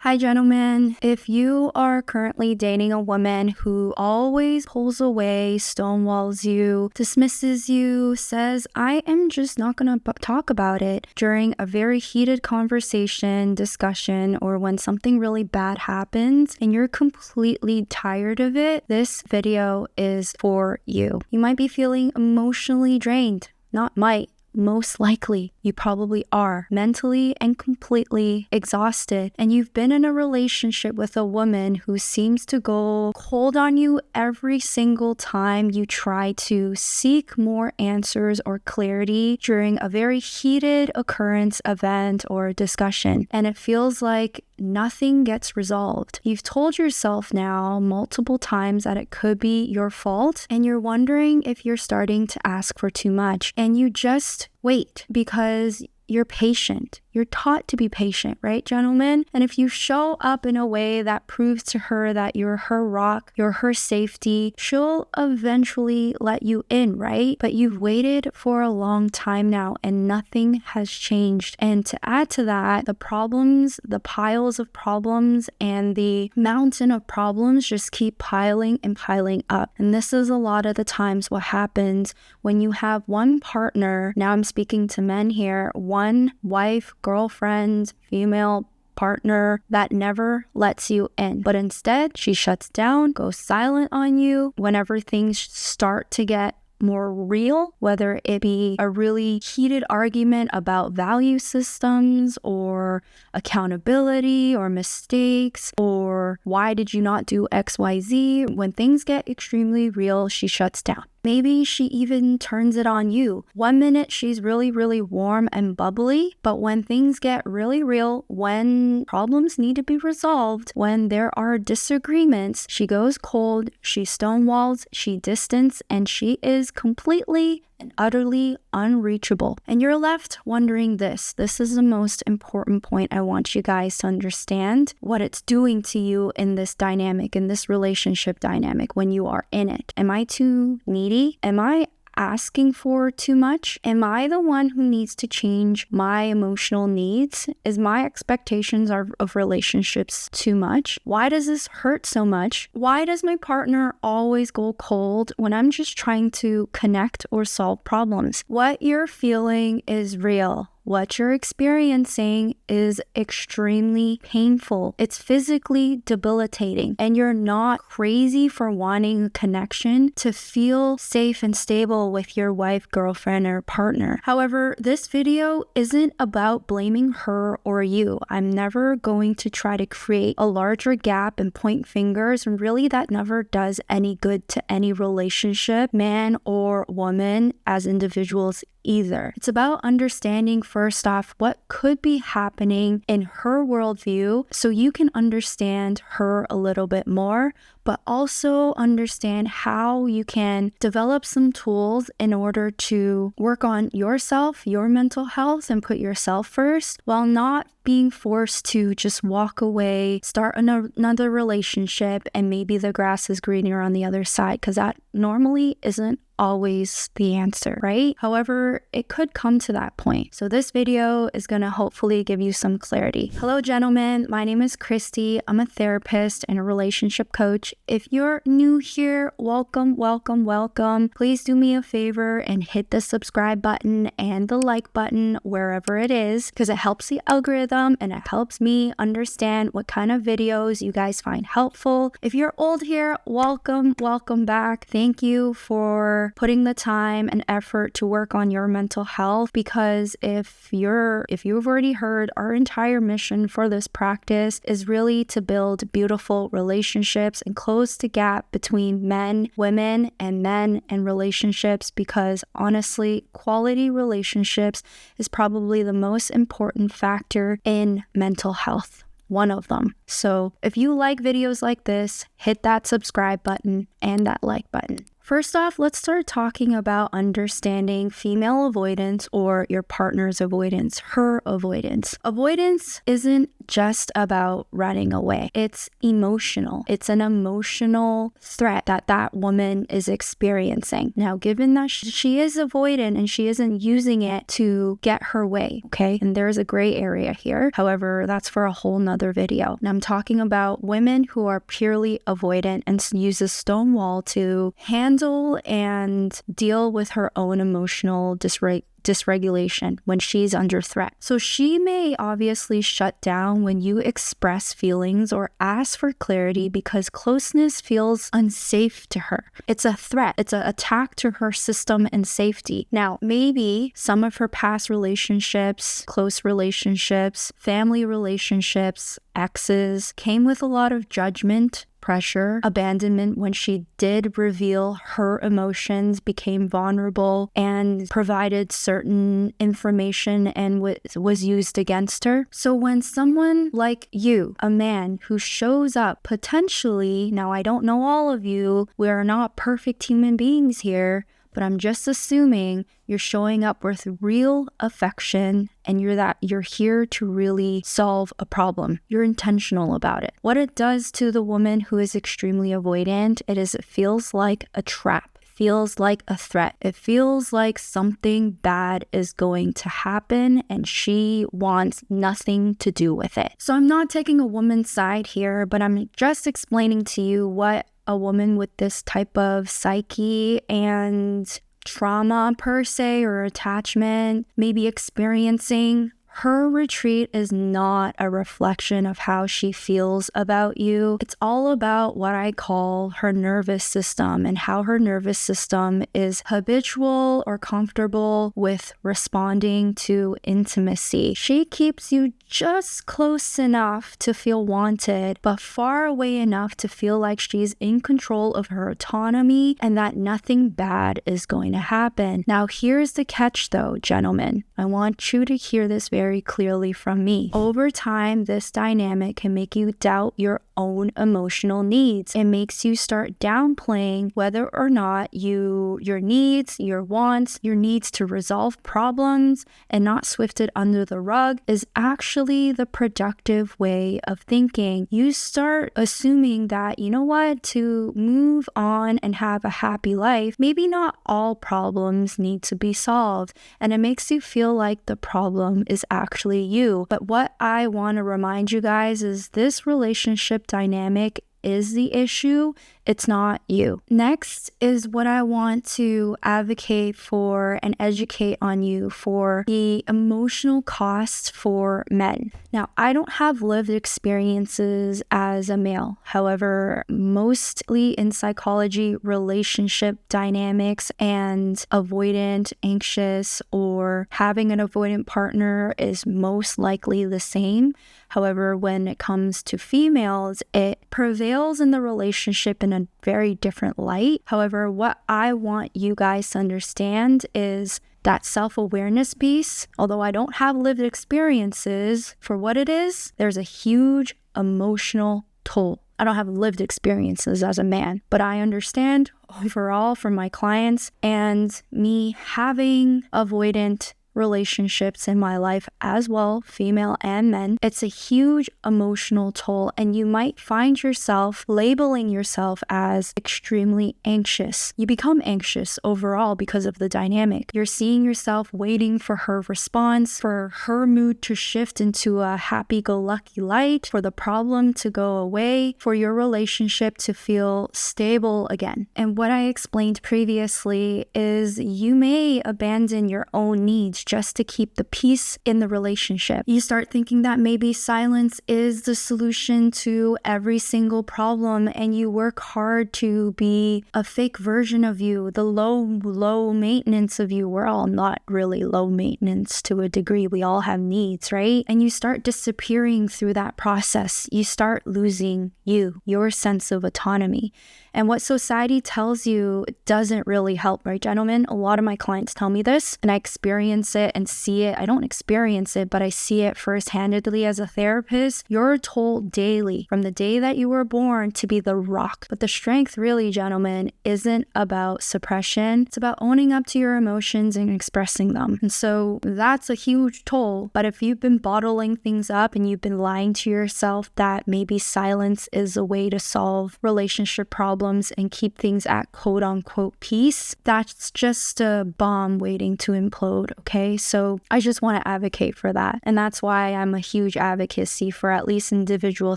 Hi, gentlemen. If you are currently dating a woman who always pulls away, stonewalls you, dismisses you, says, I am just not going to talk about it during a very heated conversation, discussion, or when something really bad happens and you're completely tired of it, this video is for you. You might be feeling emotionally drained. Not might. Most likely, you probably are mentally and completely exhausted, and you've been in a relationship with a woman who seems to go cold on you every single time you try to seek more answers or clarity during a very heated occurrence, event, or discussion. And it feels like nothing gets resolved. You've told yourself now multiple times that it could be your fault, and you're wondering if you're starting to ask for too much, and you just wait because you're patient. You're taught to be patient, right, gentlemen? And if you show up in a way that proves to her that you're her rock, you're her safety, she'll eventually let you in, right? But you've waited for a long time now and nothing has changed. And to add to that, the problems, the piles of problems, and the mountain of problems just keep piling and piling up. And this is a lot of the times what happens when you have one partner, now I'm speaking to men here, one wife, girlfriend, female partner that never lets you in. But instead, she shuts down, goes silent on you whenever things start to get more real, whether it be a really heated argument about value systems or accountability or mistakes or why did you not do XYZ. When things get extremely real, she shuts down. Maybe she even turns it on you. 1 minute she's really, really warm and bubbly, but when things get really real, when problems need to be resolved, when there are disagreements, she goes cold, she stonewalls, she distances, and she is completely and utterly unreachable. And you're left wondering this. This is the most important point I want you guys to understand what it's doing to you in this dynamic, in this relationship dynamic when you are in it. Am I too needy? Am I asking for too much? Am I the one who needs to change my emotional needs? Is my expectations of relationships too much? Why does this hurt so much? Why does my partner always go cold when I'm just trying to connect or solve problems? What you're feeling is real. What you're experiencing is extremely painful. It's physically debilitating, and you're not crazy for wanting a connection to feel safe and stable with your wife, girlfriend, or partner. However, this video isn't about blaming her or you. I'm never going to try to create a larger gap and point fingers, and really that never does any good to any relationship, man or woman, as individuals either. It's about understanding first off what could be happening in her worldview so you can understand her a little bit more, but also understand how you can develop some tools in order to work on yourself, your mental health, and put yourself first while not being forced to just walk away, start another relationship, and maybe the grass is greener on the other side, because that normally isn't always the answer, right? However, it could come to that point. So this video is going to hopefully give you some clarity. Hello, gentlemen. My name is Christy. I'm a therapist and a relationship coach. If you're new here, welcome, welcome, welcome. Please do me a favor and hit the subscribe button and the like button wherever it is, because it helps the algorithm and it helps me understand what kind of videos you guys find helpful. If you're old here, welcome, welcome back. Thank you for putting the time and effort to work on your mental health, because if you've already heard, our entire mission for this practice is really to build beautiful relationships and close the gap between men, women, and men and relationships, because honestly, quality relationships is probably the most important factor in mental health. One of them. So if you like videos like this, hit that subscribe button and that like button. First off, let's start talking about understanding female avoidance or your partner's avoidance, her avoidance. Avoidance isn't just about running away. It's emotional. It's an emotional threat that woman is experiencing. Now, given that she is avoidant and she isn't using it to get her way, okay? And there's a gray area here. However, that's for a whole nother video. Now, I'm talking about women who are purely avoidant and use a stonewall to handle and deal with her own emotional dysregulation when she's under threat. So she may obviously shut down when you express feelings or ask for clarity because closeness feels unsafe to her. It's a threat. It's an attack to her system and safety. Now, maybe some of her past relationships, close relationships, family relationships, exes came with a lot of judgment, pressure, abandonment when she did reveal her emotions, became vulnerable, and provided certain information and was used against her. So when someone like you, a man who shows up potentially, now I don't know all of you, we are not perfect human beings here, but I'm just assuming you're showing up with real affection and you're here to really solve a problem. You're intentional about it. What it does to the woman who is extremely avoidant, it feels like a trap. Feels like a threat. It feels like something bad is going to happen and she wants nothing to do with it. So I'm not taking a woman's side here, but I'm just explaining to you what a woman with this type of psyche and trauma per se or attachment may be experiencing. Her retreat is not a reflection of how she feels about you. It's all about what I call her nervous system and how her nervous system is habitual or comfortable with responding to intimacy. She keeps you just close enough to feel wanted, but far away enough to feel like she's in control of her autonomy and that nothing bad is going to happen. Now, here's the catch though, gentlemen. I want you to hear this very clearly from me. Over time, this dynamic can make you doubt your own emotional needs. It makes you start downplaying whether or not your needs, your wants, your needs to resolve problems and not sweep it under the rug is actually the productive way of thinking. You start assuming that, you know what, to move on and have a happy life, maybe not all problems need to be solved. And it makes you feel like the problem is actually you. But what I want to remind you guys is this relationship dynamic is the issue. It's not you. Next is what I want to advocate for and educate on you for the emotional cost for men. Now, I don't have lived experiences as a male. However, mostly in psychology, relationship dynamics and avoidant, anxious, or having an avoidant partner is most likely the same. However, when it comes to females, it prevails in the relationship in a very different light. However, what I want you guys to understand is that self-awareness piece. Although I don't have lived experiences, for what it is, there's a huge emotional toll. I don't have lived experiences as a man, but I understand overall from my clients and me having avoidant relationships in my life as well, female and men, it's a huge emotional toll, and you might find yourself labeling yourself as extremely anxious. You become anxious overall because of the dynamic. You're seeing yourself waiting for her response, for her mood to shift into a happy-go-lucky light, for the problem to go away, for your relationship to feel stable again. And what I explained previously is you may abandon your own needs just to keep the peace in the relationship. You start thinking that maybe silence is the solution to every single problem, and you work hard to be a fake version of you, the low maintenance of you. We're all not really low maintenance to a degree. We all have needs, right? And you start disappearing through that process. You start losing your sense of autonomy. And what society tells you doesn't really help, right, gentlemen? A lot of my clients tell me this, and I experience experience it and see it. I don't experience it, but I see it first-handedly as a therapist. You're told daily from the day that you were born to be the rock. But the strength really, gentlemen, isn't about suppression. It's about owning up to your emotions and expressing them. And so that's a huge toll. But if you've been bottling things up and you've been lying to yourself that maybe silence is a way to solve relationship problems and keep things at quote unquote peace, that's just a bomb waiting to implode, okay? So I just want to advocate for that. And that's why I'm a huge advocacy for at least individual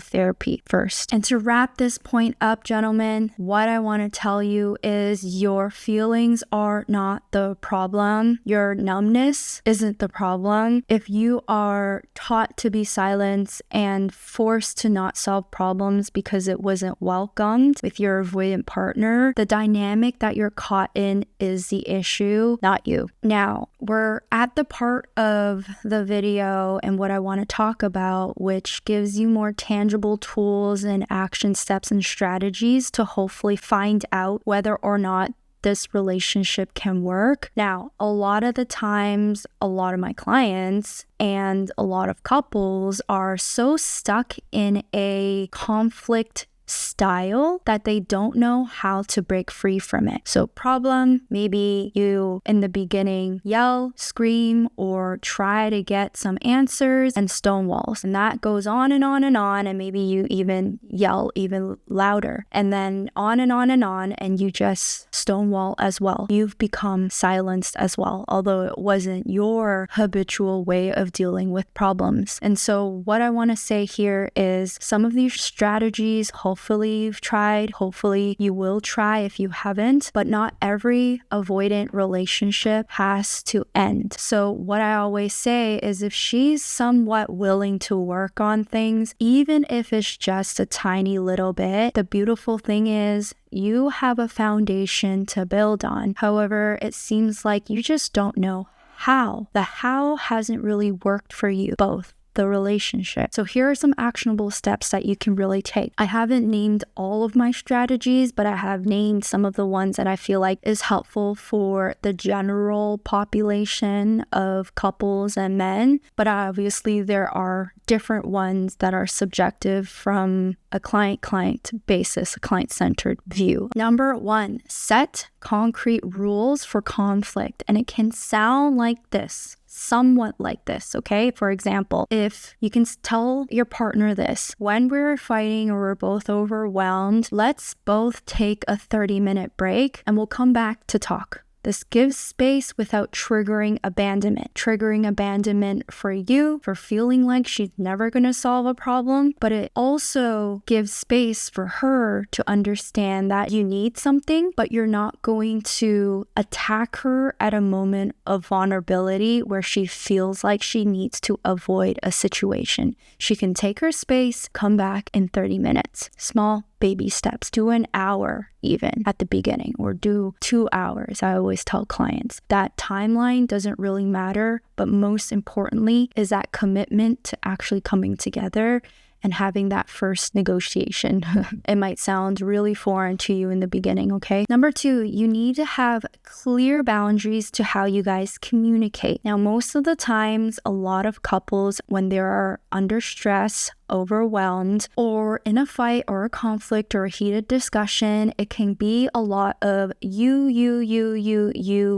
therapy first. And to wrap this point up, gentlemen, what I want to tell you is your feelings are not the problem. Your numbness isn't the problem. If you are taught to be silent and forced to not solve problems because it wasn't welcomed with your avoidant partner, the dynamic that you're caught in is the issue, not you. Now, we're at the part of the video and what I want to talk about, which gives you more tangible tools and action steps and strategies to hopefully find out whether or not this relationship can work. Now, a lot of the times, a lot of my clients and a lot of couples are so stuck in a conflict style that they don't know how to break free from it. So problem, maybe you in the beginning yell, scream, or try to get some answers and stonewalls. And that goes on and on and on. And maybe you even yell even louder. And then on and on and on. And you just stonewall as well. You've become silenced as well, although it wasn't your habitual way of dealing with problems. And so what I want to say here is some of these strategies, hopefully you've tried, hopefully you will try if you haven't, but not every avoidant relationship has to end. So what I always say is if she's somewhat willing to work on things, even if it's just a tiny little bit, the beautiful thing is you have a foundation to build on. However, it seems like you just don't know how. The how hasn't really worked for you both. The relationship. So here are some actionable steps that you can really take. I haven't named all of my strategies, but I have named some of the ones that I feel like is helpful for the general population of couples and men. But obviously there are different ones that are subjective from a client-client basis, a client-centered view. Number 1, set concrete rules for conflict. And it can sound like this. Somewhat like this, okay? For example, if you can tell your partner this, when we're fighting or we're both overwhelmed, let's both take a 30-minute break and we'll come back to talk. This gives space without triggering abandonment. Triggering abandonment for you, for feeling like she's never going to solve a problem, but it also gives space for her to understand that you need something, but you're not going to attack her at a moment of vulnerability where she feels like she needs to avoid a situation. She can take her space, come back in 30 minutes. Small baby steps. Do an hour even at the beginning, or do 2 hours. I always tell clients that timeline doesn't really matter, but most importantly is that commitment to actually coming together and having that first negotiation. It might sound really foreign to you in the beginning, okay? Number 2, you need to have clear boundaries to how you guys communicate. Now, most of the times, a lot of couples, when they are under stress, overwhelmed, or in a fight or a conflict or a heated discussion, it can be a lot of you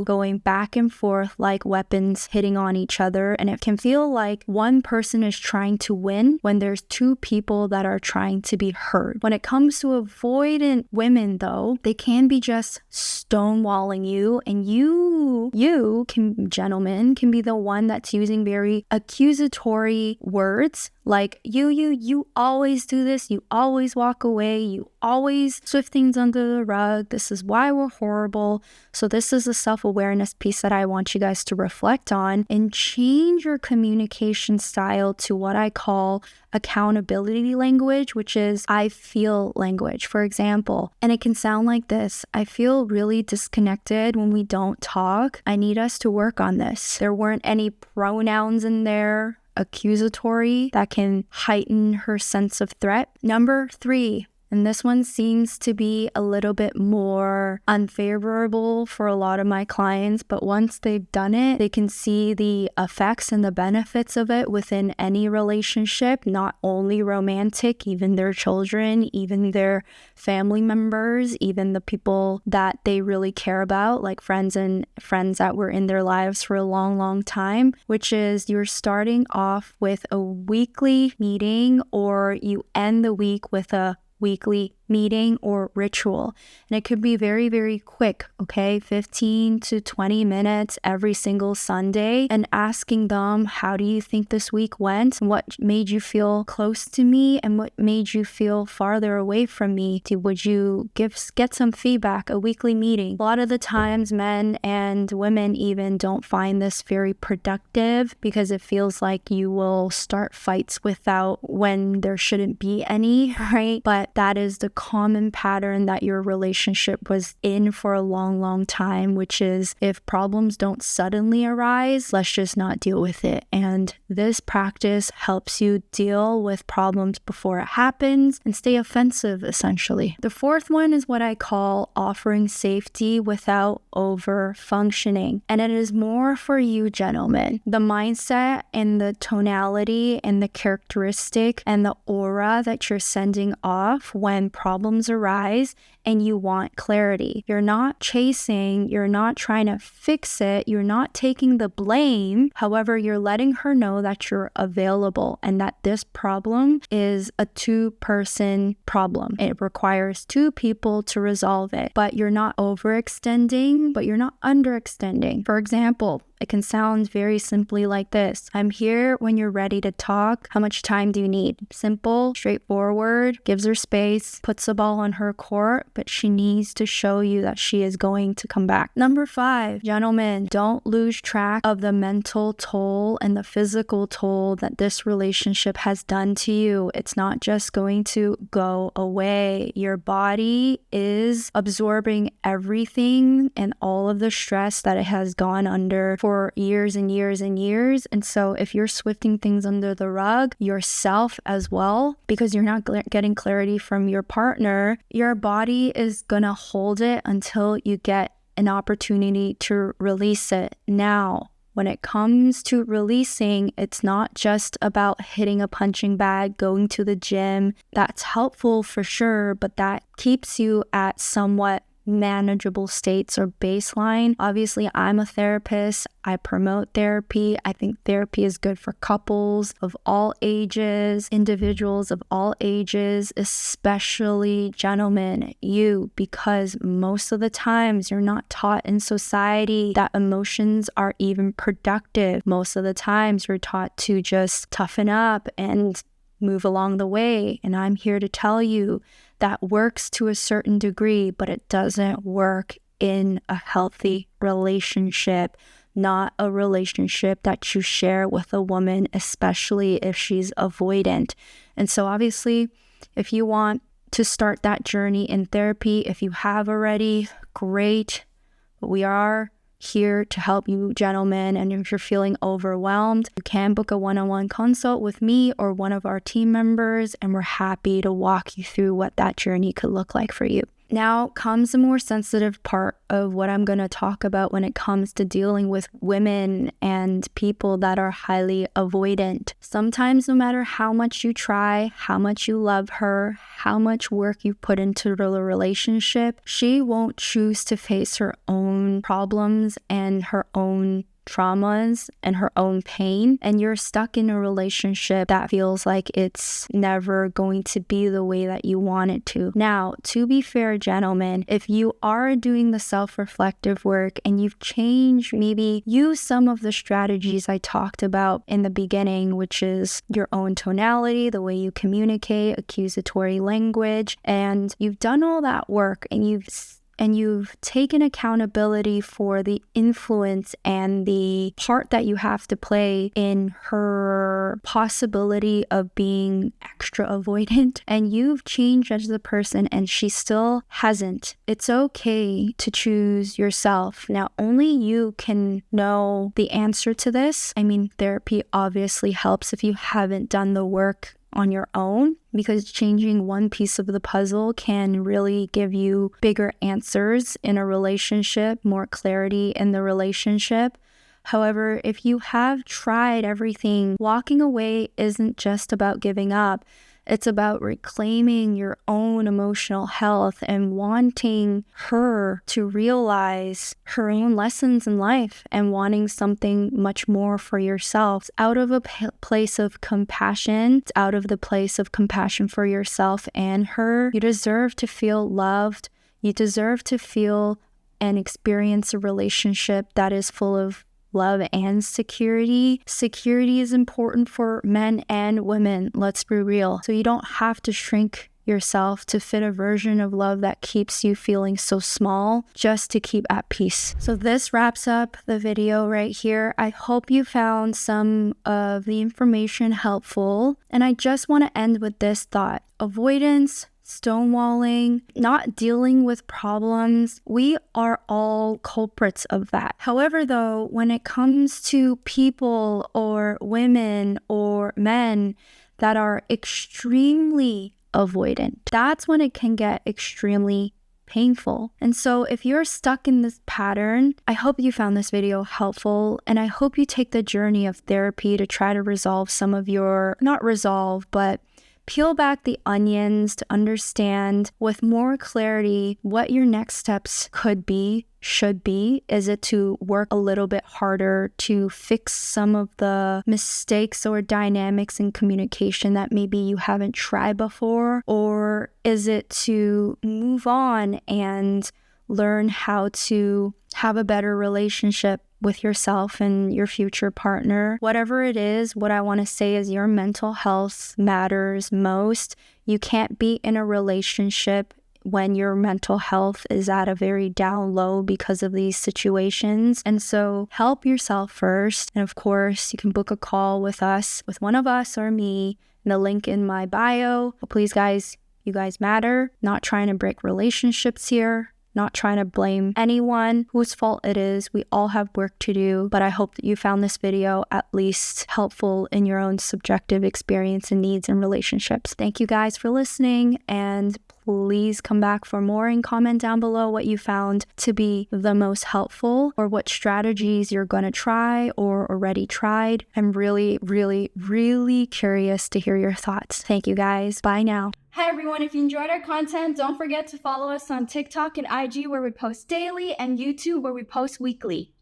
going back and forth like weapons hitting on each other. And it can feel like one person is trying to win when there's 2 people that are trying to be heard. When it comes to avoidant women though, they can be just stonewalling you, and gentlemen, can be the one that's using very accusatory words like you always do this, you always walk away, you always sweep things under the rug, this is why we're horrible. So this is a self-awareness piece that I want you guys to reflect on and change your communication style to what I call accountability language, which is I feel language, for example. And it can sound like this: I feel really disconnected when we don't talk. I need us to work on this. There weren't any pronouns in there, accusatory, that can heighten her sense of threat. Number 3, And this one seems to be a little bit more unfavorable for a lot of my clients, but once they've done it, they can see the effects and the benefits of it within any relationship, not only romantic, even their children, even their family members, even the people that they really care about, like friends that were in their lives for a long time, which is you're starting off with a weekly meeting, or you end the week with a weekly meeting or ritual. And it could be very, very quick, okay? 15 to 20 minutes every single Sunday, and asking them, how do you think this week went? What made you feel close to me? And what made you feel farther away from me? Would you get some feedback, a weekly meeting? A lot of the times, men and women even don't find this very productive because it feels like you will start fights when there shouldn't be any, right? But that is the common pattern that your relationship was in for a long time, which is if problems don't suddenly arise, let's just not deal with it. And this practice helps you deal with problems before it happens and stay offensive, essentially. The fourth one is what I call offering safety without over functioning. And it is more for you gentlemen. The mindset and the tonality and the characteristic and the aura that you're sending off when problems arise and you want clarity. You're not chasing, you're not trying to fix it, you're not taking the blame. However, you're letting her know that you're available and that this problem is a two-person problem. It requires two people to resolve it, but you're not overextending, but you're not underextending. For example, it can sound very simply like this. I'm here when you're ready to talk. How much time do you need? Simple, straightforward, gives her space, puts the ball on her court, but she needs to show you that she is going to come back. Number 5, gentlemen, don't lose track of the mental toll and the physical toll that this relationship has done to you. It's not just going to go away. Your body is absorbing everything and all of the stress that it has gone under for years and years and years. And so if you're swifting things under the rug, yourself as well, because you're not getting clarity from your partner, your body is gonna hold it until you get an opportunity to release it. Now, when it comes to releasing, it's not just about hitting a punching bag, going to the gym. That's helpful for sure, but that keeps you at somewhat manageable states or baseline. Obviously, I'm a therapist. I promote therapy. I think therapy is good for couples of all ages, individuals of all ages, especially gentlemen, you, because most of the times you're not taught in society that emotions are even productive. Most of the times you're taught to just toughen up and move along the way. And I'm here to tell you that works to a certain degree, but it doesn't work in a healthy relationship, not a relationship that you share with a woman, especially if she's avoidant. And so obviously, if you want to start that journey in therapy, if you have already, great. But we are here to help you gentlemen, and if you're feeling overwhelmed, you can book a one-on-one consult with me or one of our team members, and we're happy to walk you through what that journey could look like for you. Now comes the more sensitive part of what I'm going to talk about when it comes to dealing with women and people that are highly avoidant. Sometimes no matter how much you try, how much you love her, how much work you put into the relationship, she won't choose to face her own problems and her own traumas and her own pain, and you're stuck in a relationship that feels like it's never going to be the way that you want it to. Now, to be fair, gentlemen, if you are doing the self-reflective work and you've changed, maybe use some of the strategies I talked about in the beginning, which is your own tonality, the way you communicate, accusatory language, and you've done all that work and you've taken accountability for the influence and the part that you have to play in her possibility of being extra avoidant, and you've changed as a person and she still hasn't. It's okay to choose yourself. Now, only you can know the answer to this. I mean, therapy obviously helps if you haven't done the work on your own, because changing one piece of the puzzle can really give you bigger answers in a relationship, more clarity in the relationship. However, if you have tried everything, walking away isn't just about giving up. It's about reclaiming your own emotional health and wanting her to realize her own lessons in life and wanting something much more for yourself. It's out of a place of compassion. It's out of the place of compassion for yourself and her. You deserve to feel loved. You deserve to feel and experience a relationship that is full of love and security. Security is important for men and women, let's be real. So you don't have to shrink yourself to fit a version of love that keeps you feeling so small just to keep at peace. So this wraps up the video right here. I hope you found some of the information helpful. And I just want to end with this thought. Avoidance, stonewalling, not dealing with problems, we are all culprits of that. However, though, when it comes to people or women or men that are extremely avoidant, that's when it can get extremely painful. And so if you're stuck in this pattern, I hope you found this video helpful, and I hope you take the journey of therapy to try to resolve some of your, not resolve, but peel back the onions to understand with more clarity what your next steps could be, should be. Is it to work a little bit harder to fix some of the mistakes or dynamics in communication that maybe you haven't tried before? Or is it to move on and learn how to have a better relationship with yourself and your future partner? Whatever it is, what I want to say is your mental health matters most. You can't be in a relationship when your mental health is at a very down low because of these situations. And so help yourself first. And of course, you can book a call with us, with one of us or me, in the link in my bio. But please, guys, you guys matter. Not trying to break relationships here. Not trying to blame anyone whose fault it is. We all have work to do, but I hope that you found this video at least helpful in your own subjective experience and needs in relationships. Thank you guys for listening, and please come back for more and comment down below what you found to be the most helpful or what strategies you're going to try or already tried. I'm really, really, really curious to hear your thoughts. Thank you guys. Bye now. Hi everyone, if you enjoyed our content, don't forget to follow us on TikTok and IG where we post daily, and YouTube where we post weekly.